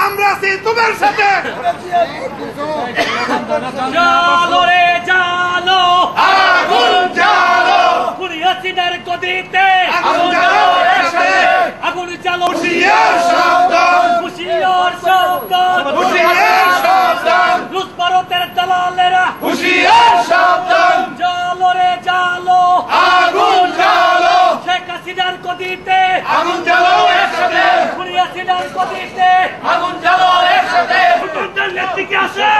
আমরা আছি তোমার সাথে। জালো রে জালো, আগুন জালো, হাসিনার গদিতে আগুন জালো, আগুন জালো। হুঁশিয়ার সাবধান, হুঁশিয়ার সাবধান, হুঁশিয়ার সাবধান, রুশ ভারতের দালালেরা হুঁশিয়ার সাবধান। জালো রে জালো, আগুন জালো, শেখ হাসিনার গদিতে আগুন জালো একসাথে, হাসিনার গদিতে আগুন জালো একসাথে। ব্রুটের নেতৃত্বে আছে,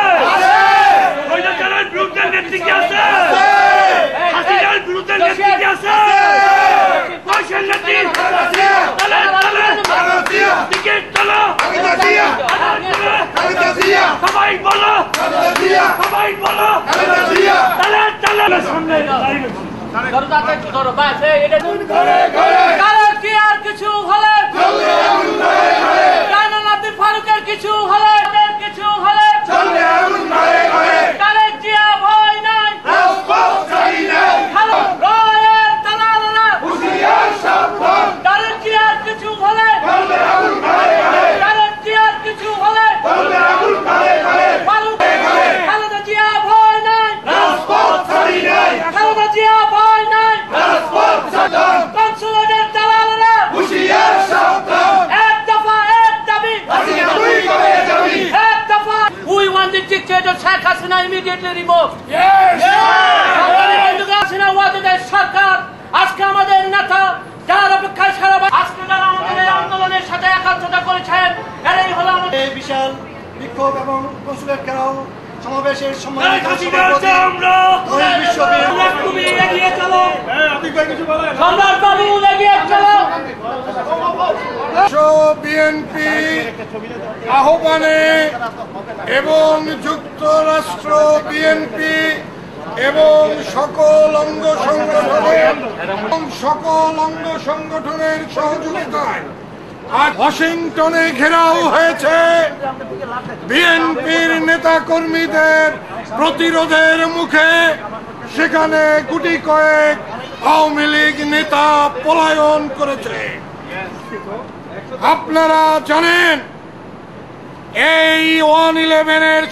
ওইটা জানেন ব্রুটের নেতৃত্বে আছে, হাসিনার ব্রুটের নেতৃত্বে আছে, পয়সার নেতৃত্ব টিকিট চলো, সবাই বলো, সবাই বলো, সামনে আর কিছু হলে ফারুকের কিছু হলে কিছু হলে তারেক জিয়া ভয় নাই, তারেক জিয়ার কিছু হলে, তারেক জিয়ার কিছু হলে খালেদা জিয়া ভয় নাই, খালেদা জিয়া ভয় নাই, কনসুলেটের দালালেরা হুঁশিয়ার সাবধান। এক দফা এক দাবি, এক দফা। We want the dictator Sheikh Hasina immediately removed. Hasina ওয়াজেদের সরকার আজকে আমাদের নেতা যার অপেক্ষায় সারা আজকে যারা আমাদের আন্দোলনের সাথে একাত্মতা করেছেন, এরাই হলো আমাদের এই বিশাল বিক্ষোভ এবং কনসুলেট ঘেরাও সমাবেশের তুমি এগিয়ে চলো, সম্রাট বাবু এগিয়ে চলো। বিএনপি আহ্বানে এবং যুক্তরাষ্ট্র বিএনপি এবং সকল অঙ্গ সংগঠনের সহযোগিতায় আজ ওয়াশিংটনে ঘেরাও হয়েছে বিএনপির নেতা কর্মীদের প্রতিরোধের মুখে। সেখানে গুটি কয়েক আওয়ামী লীগ নেতা পলায়ন করেছে। আপনারা জানেন এই 111-এর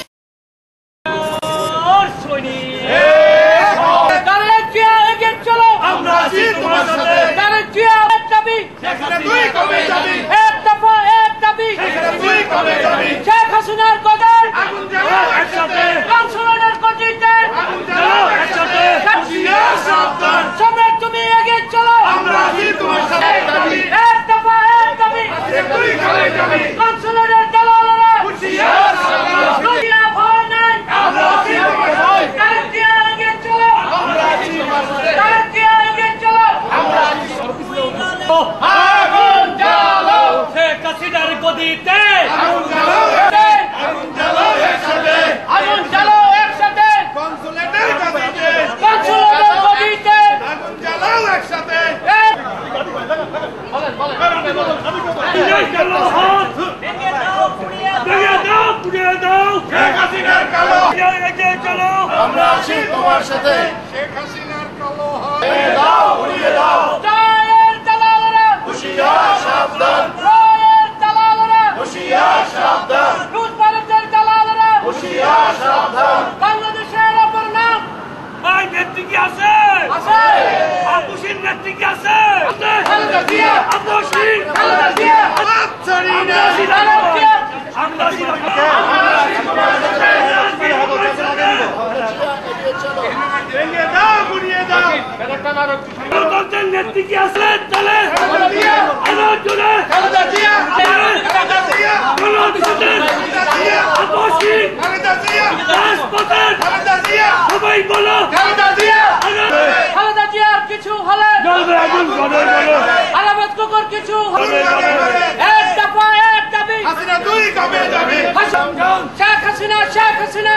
আমরা আছি তোমার সাথে, তারেক জিয়া এক দাবি, তুই কবে যাবি, এক দফা এক দাবি, তুই কবে যাবি, শেখ হাসিনার গদিতে আগুন জ্বালাও একসাথে, কনসুলেটের গদিতে আগুন জ্বালাও একসাথে, হুঁশিয়ার সাবধান। সম্রাট তুমি এগিয়ে চলো, আমরা আছি তোমার সাথে, এক দফা এক দাবি, তুই কবে যাবি, কনসুলেটের দালালেরা হুঁশিয়ার সাবধান। জিয়া ভয় নাই, আমরা আছি তোমার সাথে, তারেক জিয়া এগিয়ে চলো, আমরা আছি তোমার সাথে, তারেক জিয়া এগিয়ে চলো, আমরা আছি। আগুন জ্বালো, শেখ হাসিনার গদিতে আগুন জ্বালাও, আগুন জ্বালাও একসাথে, আগুন জ্বালাও একসাথে, কনসুলেটের গদিতে, কনসুলেটের গদিতে আগুন জ্বালাও একসাথে। শেখ হাসিনার কালো এগিয়ে চলো, আমরা আছি তোমার সাথে, শেখ হাসিনার কালো দাও উড়িয়ে দাও। রায়ের দালালেরা হুঁশিয়ার সাবধান, রায়ের দালালেরা হুঁশিয়ার সাবধান, রুশ ভারতের দালালেরা হুঁশিয়ার সাবধান। বাংলাদেশের অপর নাম আই নেতৃত্বে আছে, আছে আবুশির নেতৃত্বে আছে, খালেদা জিয়া, আবুশির খালেদা জিয়া, আবছারি না খালেদা জিয়া, আমরা ভেঙে দাও গুড়িয়ে দাও। গণতন্ত্রের নেতৃত্বে আছে চলে আলোচনা, খালেদা জিয়া, খালেদা জিয়া, খালেদা জিয়া, রাজপথের খালেদা জিয়া, সবাই বলো খালেদা জিয়া। খালেদা জিয়ার কিছু হলে আলামত কুকুর কিছু হলে এক দফা এক দাবি, হাসিনা তুই কবে যাবি, শেখ হাসিনা, শেখ হাসিনা,